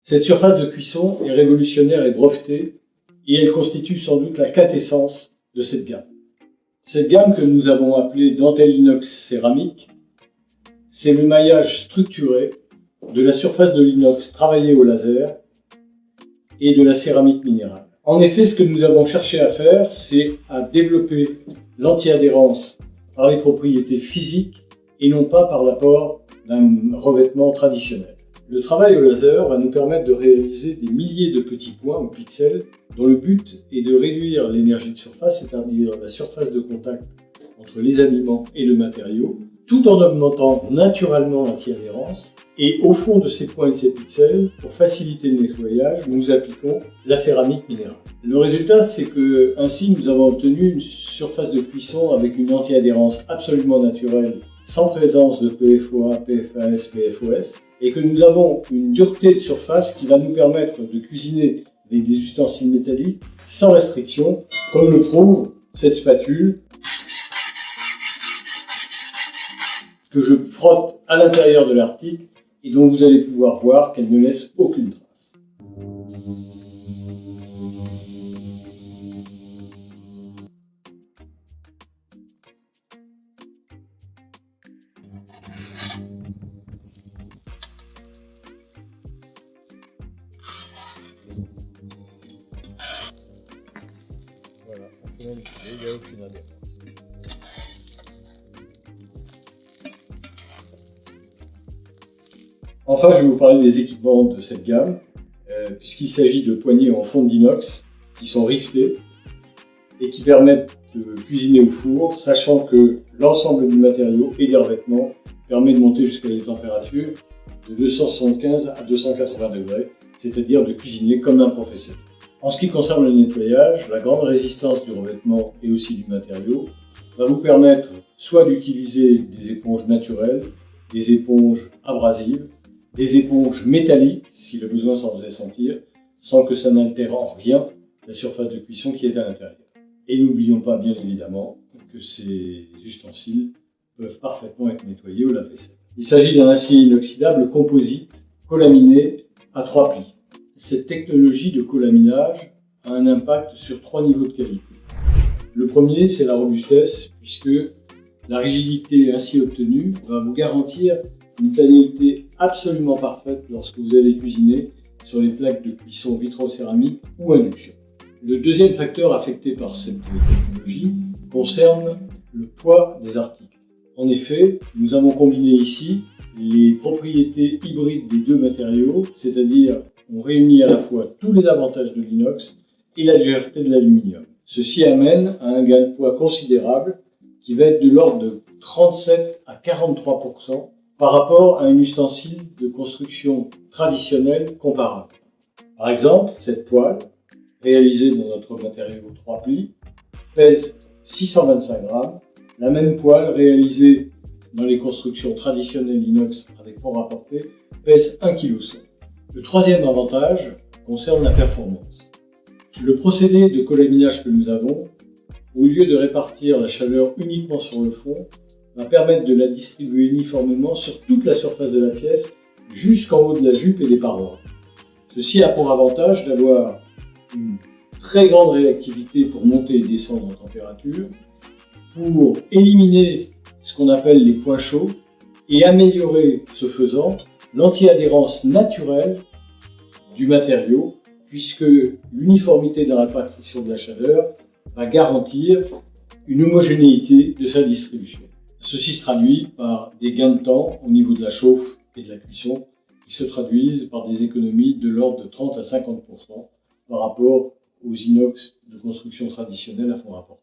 Cette surface de cuisson est révolutionnaire et brevetée, et elle constitue sans doute la quintessence de cette gamme. Cette gamme que nous avons appelée dentelle inox céramique, c'est le maillage structuré de la surface de l'inox travaillée au laser et de la céramique minérale. En effet, ce que nous avons cherché à faire, c'est à développer l'anti-adhérence par les propriétés physiques et non pas par l'apport d'un revêtement traditionnel. Le travail au laser va nous permettre de réaliser des milliers de petits points ou pixels dont le but est de réduire l'énergie de surface, c'est-à-dire la surface de contact entre les aliments et le matériau, tout en augmentant naturellement l'anti-adhérence. Et au fond de ces points et de ces pixels, pour faciliter le nettoyage, nous appliquons la céramique minérale. Le résultat, c'est que ainsi nous avons obtenu une surface de cuisson avec une anti-adhérence absolument naturelle, sans présence de PFOA, PFAS, PFOS, et que nous avons une dureté de surface qui va nous permettre de cuisiner avec des ustensiles métalliques sans restriction, comme le prouve cette spatule que je frotte à l'intérieur de l'article et dont vous allez pouvoir voir qu'elle ne laisse aucune trace. Voilà, on peut manipuler, il n'y a aucune adhérence. Enfin, je vais vous parler des équipements de cette gamme, puisqu'il s'agit de poignées en fonte d'inox qui sont rivetées et qui permettent de cuisiner au four, sachant que l'ensemble du matériau et des revêtements permet de monter jusqu'à des températures de 275 à 280 degrés, c'est-à-dire de cuisiner comme un professionnel. En ce qui concerne le nettoyage, la grande résistance du revêtement et aussi du matériau va vous permettre soit d'utiliser des éponges naturelles, des éponges abrasives, des éponges métalliques, si le besoin s'en faisait sentir, sans que ça n'altère en rien la surface de cuisson qui est à l'intérieur. Et n'oublions pas, bien évidemment, que ces ustensiles peuvent parfaitement être nettoyés au lave-vaisselle. Il s'agit d'un acier inoxydable composite, colaminé à 3 plis. Cette technologie de colaminage a un impact sur 3 niveaux de qualité. Le premier, c'est la robustesse, puisque la rigidité ainsi obtenue va vous garantir une qualité absolument parfaite lorsque vous allez cuisiner sur les plaques de cuisson vitrocéramique ou induction. Le deuxième facteur affecté par cette technologie concerne le poids des articles. En effet, nous avons combiné ici les propriétés hybrides des deux matériaux, c'est-à-dire on réunit à la fois tous les avantages de l'inox et la légèreté de l'aluminium. Ceci amène à un gain de poids considérable qui va être de l'ordre de 37 à 43% par rapport à un ustensile de construction traditionnelle comparable. Par exemple, cette poêle, réalisée dans notre matériau 3 plis, pèse 625 grammes. La même poêle réalisée dans les constructions traditionnelles inox avec pont rapporté pèse 1,1 kg. Le troisième avantage concerne la performance. Le procédé de colaminage que nous avons, au lieu de répartir la chaleur uniquement sur le fond, va permettre de la distribuer uniformément sur toute la surface de la pièce, jusqu'en haut de la jupe et des parois. Ceci a pour avantage d'avoir une très grande réactivité pour monter et descendre en température, pour éliminer ce qu'on appelle les points chauds et améliorer, ce faisant, l'anti-adhérence naturelle du matériau, puisque l'uniformité de la répartition de la chaleur va garantir une homogénéité de sa distribution. Ceci se traduit par des gains de temps au niveau de la chauffe et de la cuisson qui se traduisent par des économies de l'ordre de 30 à 50% par rapport aux inox de construction traditionnelle à fond rapporté.